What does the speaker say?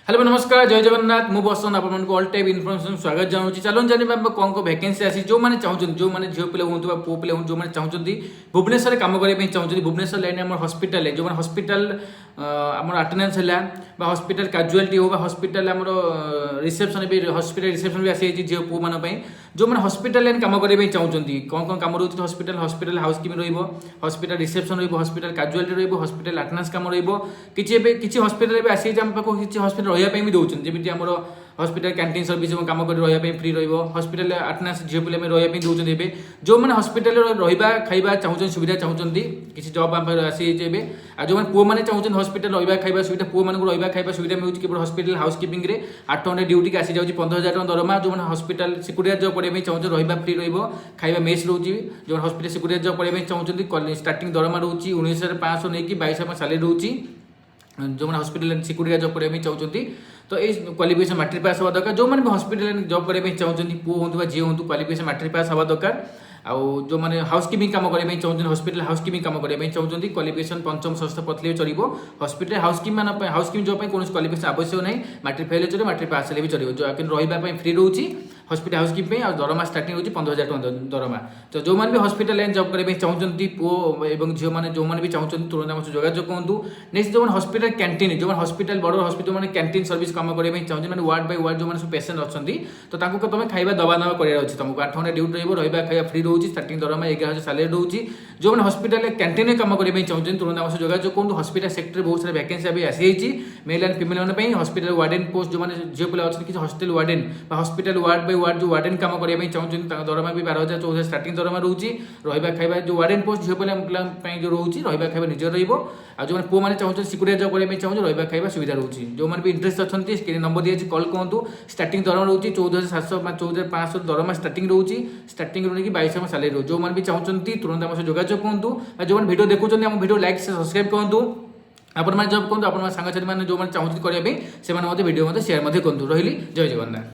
Hello नमस्कार जय जगन्नाथ मु बसन आपन ऑल टाइप इनफॉरमेशन स्वागत जानुची चलन जानि कौन को वैकेंसी आसी जो माने चाहउछन जो माने झियो पिला हुंतु पो पिला हुंतु जो माने चाहउछन भुवनेश्वर काम करे पे चाहउछन भुवनेश्वर लाइन हमर हॉस्पिटल है जो माने हॉस्पिटल हमर अटेंडेंस हला बा हॉस्पिटल कैजुअलिटी हो बा हॉस्पिटल हमर रिसेप्शन भी हॉस्पिटल रिसेप्शन भी आसी झियो पो मान पे जो माने हॉस्पिटल लाइन काम करे पे चाहउछन कौन कौन काम रहउछ हॉस्पिटल हॉस्पिटल हाउसकीपिंग रहइबो हॉस्पिटल रिसेप्शन रहइबो हॉस्पिटल कैजुअलिटी रहइबो हॉस्पिटल अटेंडेंस काम रहइबो किछि हॉस्पिटल भी आसी हम पाको किछि हॉस्पिटल रहिया भी दउछन जेमिति हमर हॉस्पिटल कैंटीन सर्विस काम कर रहिया फ्री रहिबो हॉस्पिटल अटेंडेंस झियो पिला में रहिया दउछन एबे जो माने हॉस्पिटल रहिबा खाइबा चाहउछन सुविधा चाहउछन किछि जॉब हम आसी जेबे आ जो माने पो माने चाहउछन हॉस्पिटल रहिबा खाइबा सुविधा पो माने रहिबा खाइबा सुविधा मिलुछ केवल हॉस्पिटल हाउसकीपिंग रे 8 घंटा ड्यूटी के आसी जाउची 15000 टका दरमा जो माने हॉस्पिटल सिक्योरिटी जॉब पड़े चाहउछन रहिबा फ्री रहिबो खाइबा मेस रहउची जो हॉस्पिटल सिक्योरिटी जॉब पड़े चाहउछन स्टार्टिंग दरमा रहउची 19500 नै कि 22000 सैलरी रहउची जो मैंने हॉस्पिटल सिक्योरिटी जॉब करने चाहते तो ये क्वालिफिकेशन मैट्रिक पास हवा दरकार जो मैंने हॉस्पिटल जॉब करने चाहते पु हूँ झी हूँ क्वालिफिकेशन मैट्रिक पास हवा दरकार आउ जो मैंने हाउसकीपिंग काम करने चाहते हॉस्पिटल हाउसकीपिंग काम करने चाहते क्वालिफिकेशन पंचम षष्ठ पढ़ले चलो हॉस्पिटल हाउसकीपिंग जॉब कौन क्वालिफिकेशन आवश्यक नहीं मैट्रिक फेल चलो मैट्रिक पास हेल्ले भी चलो जो रही फ्री रोचे हॉस्पिटल हाउसकीपिंग और दरमा स्टार्टिंग होची 15000 टका दरमा तो जो मैंने भी हॉस्पिटल लाइन जॉब करने चाहते पुओ एवं झील मैंने जो मैंने भी चाहते तुरंत आम जोगाजोग कहूँ नेक्स्ट जो हॉस्पिटल कैंटीन जो हॉस्पिटल बड़ हॉस्पिटल मैंने कैंटीन सर्विस काम करने चाहते मैंने वार्ड बाय वार्ड जो मैंने पेसेंट अच्छा तो तुम खाଇବା दवा नवा करार अच्छे तुमको 8 घंटा ड्यूटी रहा खाଇବା फ्री रोचे स्टार्टिंग दरमा 11000 सैलरी रोचे जो मैंने हॉस्पिटल कैंटीन काम करने चाहते तुरंत आम जोगाजोग कहूँ हॉस्पिटल सेक्टर बहुत सारा वैकेंसी अभी आसी male and female hospital warden post जो मैंने झील पिला अच्छे किसी hospital warden hospital ward by ward जो वार्डन काम करने चाहते दरमा भी 12000 14,000 स्टार्टिंग दरमा रोचे रहा खाଇବା जो वार्डन पोस्ट झील पिला जो रोचे रहा खाଇବା निजर रही जो मैंने पो मैंने चाहते सिक्योरिटी जॉब करने चाहते रहा खाଇବା सुविधा रोचे जो मैंने भी इंटरेस्ट अच्छा स्क्रीन नंबर दिए कल कहूँ स्टार्टिंग दरमा रोचे 14700 14500 दरमा स्टार्टिंग रोचे स्टार्टिंग रो 22000 सैलरी रोचे जो मैंने भी चाहते तुरंत आम जोगाजोग कहूँ जो मैंने वीडियो देखुं आम वीडियो लाइक सब्सक्राइब कहूँ आपण मैंने जब कहूँ आप सांगसाथी मैंने जो चाहते करने से वीडियो शेयर करूँ रही जय जगन्नाथ।